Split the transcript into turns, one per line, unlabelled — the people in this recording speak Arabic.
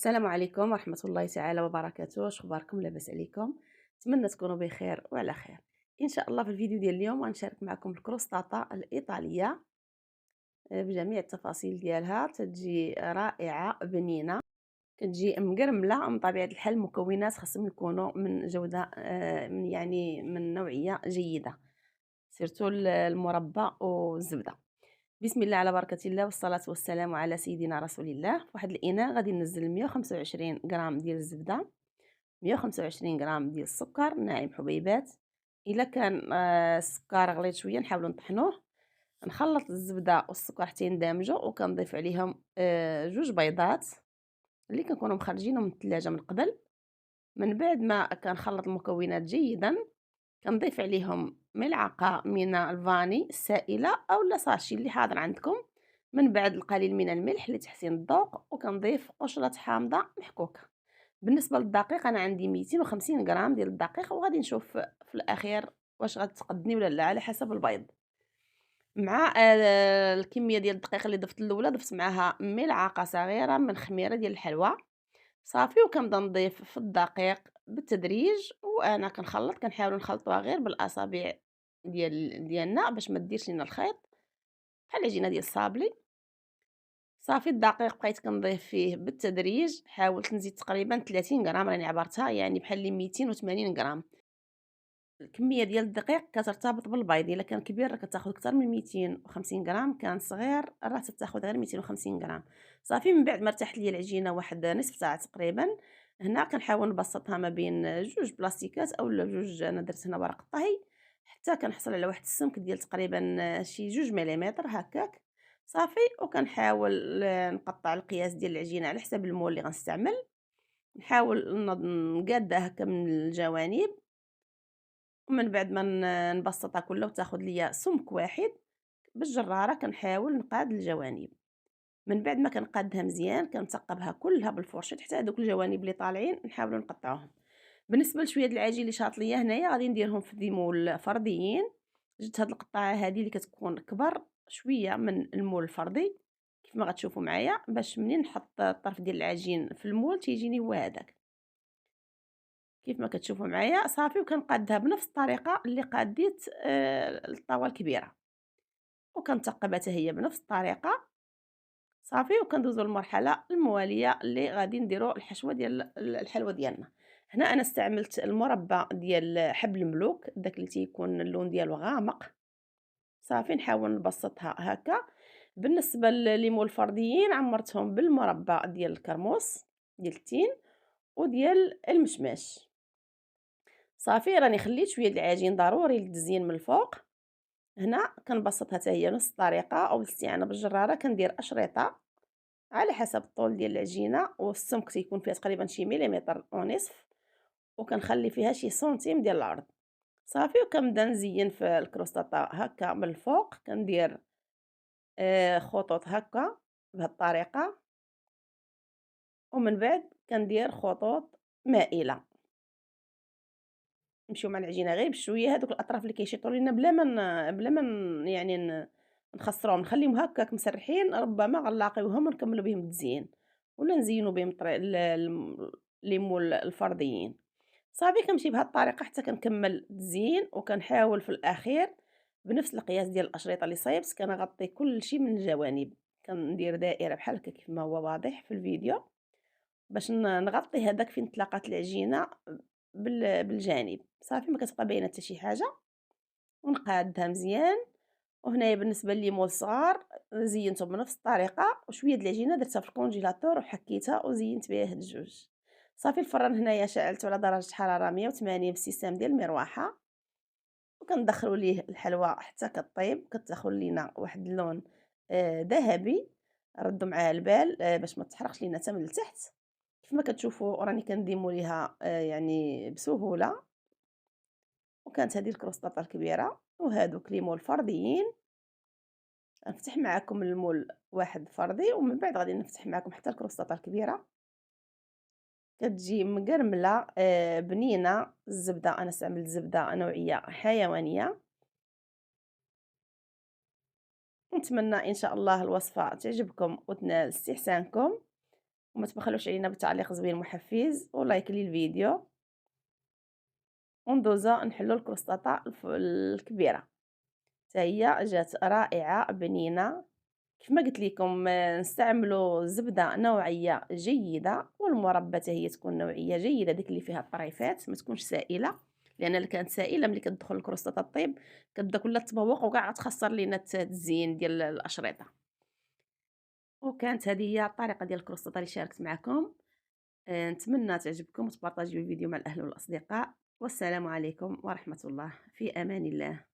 السلام عليكم ورحمة الله تعالى وبركاته. اش اخباركم؟ لاباس عليكم؟ نتمنى تكونوا بخير وعلى خير. ان شاء الله في الفيديو ديال اليوم غنشارك معكم الكروستاتا الايطاليه بجميع التفاصيل ديالها. تتجي رائعه بنينه، كتجي مقرمله من طبيعه الحال. المكونات خاصهم يكونوا من جوده من نوعيه جيده، سيرتو المربى والزبده. بسم الله على بركة الله والصلاة والسلام على سيدنا رسول الله. في واحد الإناء غادي ننزل 125 غرام ديال الزبدة، 125 غرام ديال السكر ناعم حبيبات. الا كان السكر غليظ شويه نحاولوا نطحنوه. نخلط الزبده والسكر حتى يندمجوا، وكنضيف عليهم جوج بيضات اللي كنكونوا مخرجينهم من الثلاجه من قبل. من بعد ما كنخلط المكونات جيدا كنضيف عليهم ملعقه من الفاني السائله او لا ساشي اللي حاضر عندكم. من بعد القليل من الملح لتحسين الذوق، وكنضيف قشره حامضه محكوكه. بالنسبة للدقيق أنا عندي 250 غرام ديال الدقيق، وغادي نشوف في الأخير واش غتقدني ولا لا على حسب البيض. مع الكمية ديال الدقيق اللي ضفت الأولى ضفت معاها ملعقة صغيرة من خميرة ديال الحلوى صافي. وكنبدا نضيف في الدقيق بالتدريج، وأنا كنحاول نخلطوها غير بالأصابع ديالنا باش ما ديرش لينا الخيط بحال العجينة ديال الصابلي. صافي الدقيق بقيت كنضيف فيه بالتدريج، حاولت نزيد تقريبا 30 غرام راني عبرتها، يعني بحال لي 280 غرام. الكميه ديال الدقيق كترتبط بالبيض، الا كان كبير راه كتاخذ اكثر من 250 غرام، كان صغير راه تاخذ غير 250 غرام. صافي من بعد ما ارتاحت لي العجينه واحد نصف ساعه تقريبا، هنا كنحاول نبسطها ما بين جوج بلاستيكات اولا جوج. انا درت هنا ورق الطهي حتى كنحصل على واحد السمك ديال تقريبا شي 2 مليمتر هكاك. صافي وكنحاول نقطع القياس ديال العجينه على حساب المول اللي غنستعمل. نحاول نقادها هكا من الجوانب، ومن بعد ما نبسطها كلها وتاخذ ليا سمك واحد بالجراره كنحاول نقاد الجوانب. من بعد ما كنقادها مزيان كنثقبها كلها بالفرشيط حتى هذوك الجوانب اللي طالعين نحاولوا نقطعوهم. بالنسبه لشويه د العجين اللي شاط ليا هنايا غادي نديرهم في ديمول فرديين. جبت هاد القطعه هذه اللي كتكون كبر شويه من المول الفردي كيف ما غتشوفوا معايا، باش منين نحط الطرف ديال العجين في المول تيجيني هو هذاك كيف ما كتشوفوا معايا. صافي وكنقادها بنفس الطريقه اللي قاديت الطاوه الكبيره، وكنثقبها حتى هي بنفس الطريقه. صافي وكندوزو للمرحله المواليه اللي غادي نديرو الحشوه ديال الحلوى ديالنا. هنا انا استعملت المربى ديال حب الملوك، داك اللي تيكون اللون ديالو غامق. صافي نحاول نبسطها هكا. بالنسبه لليمون الفرديين عمرتهم بالمربى ديال الكرموس ديال التين وديال المشماش. صافي راني خليت شويه د العجين ضروري للتزيين من الفوق. هنا كنبسطها حتى هي نفس الطريقه، او بالاستعانه بالجراره كندير اشرطه على حسب الطول ديال العجينه، والسمك تيكون فيها تقريبا شي مليمتر ونصف، وكنخلي فيها شي سنتيم ديال العرض. صافي وكنبدا نزين في الكروسطاطا هكا من الفوق، كندير خطوط هكا بهاد الطريقه، ومن بعد كندير خطوط مائله نمشيو مع العجينه غير بشويه. هادوك الاطراف اللي كيشيطوا لينا بلا ما نخسروهم نخليهم هكاك مسرحين، ربما غنلاقيوهم ونكملوا بهم التزيين ولا نزينوا بهم ليمون الفرديين. صافي كنمشي بهاد الطريقه حتى كنكمل التزيين، وكنحاول في الاخير بنفس القياس ديال الاشرطه اللي صايبت كنغطي كل شيء من الجوانب. كندير دائره بحال هكا كيف ما هو واضح في الفيديو، باش نغطي هذاك فين تلاقات العجينه بالجانب. صافي ما كتبقى باينه حتى شي حاجه، ونقادها مزيان. وهنايا بالنسبه لليمون الصغار زينته بنفس الطريقه، وشويه د العجينه درتها في الكونجيلاتور وحكيتها وزينت بها هاد الجوج. صافي الفران هنايا شعلته على درجه حراره 180 بالسيستم ديال المروحه، وكندخلوا ليه الحلوى حتى كطيب كتاخذ لينا واحد اللون ذهبي. ردوا معاه البال باش ما تحرقش لينا حتى من التحت. كيف ما كتشوفوا راني كنديمو ليها يعني بسهوله. وكانت هذه الكروسطاطه الكبيره، وهادوك ليمون الفرديين. غنفتح معاكم المول واحد فردي، ومن بعد غادي نفتح معاكم حتى الكروسطاطه الكبيره. كتجي مقرمله بنينه. الزبده انا استعملت زبده نوعيه حيوانيه. نتمنى ان شاء الله الوصفه تعجبكم وتنال استحسانكم. وما تبخلوش علينا بتعليق زوين محفز ولايك للفيديو، وندوزو نحلو الكروسطاطة الكبيرة، حتى هي جات رائعة بنينة. كيف ما قلت لكم نستعملوا زبدة نوعية جيدة، والمربى حتى هي تكون نوعية جيدة، ديك اللي فيها الطريفات ما تكونش سائلة، لأن اللي كانت سائلة ملي كتدخل الكروسطاطة طيب كتبدا كلها تبوق وكاع تخسر لينا التزيين ديال الأشرطة. وكانت هذه هي الطريقة ديال الكروسطاطة اللي شاركت معكم. نتمنى تعجبكم وتبارطاجيو الفيديو مع الأهل والأصدقاء، والسلام عليكم ورحمة الله، في أمان الله.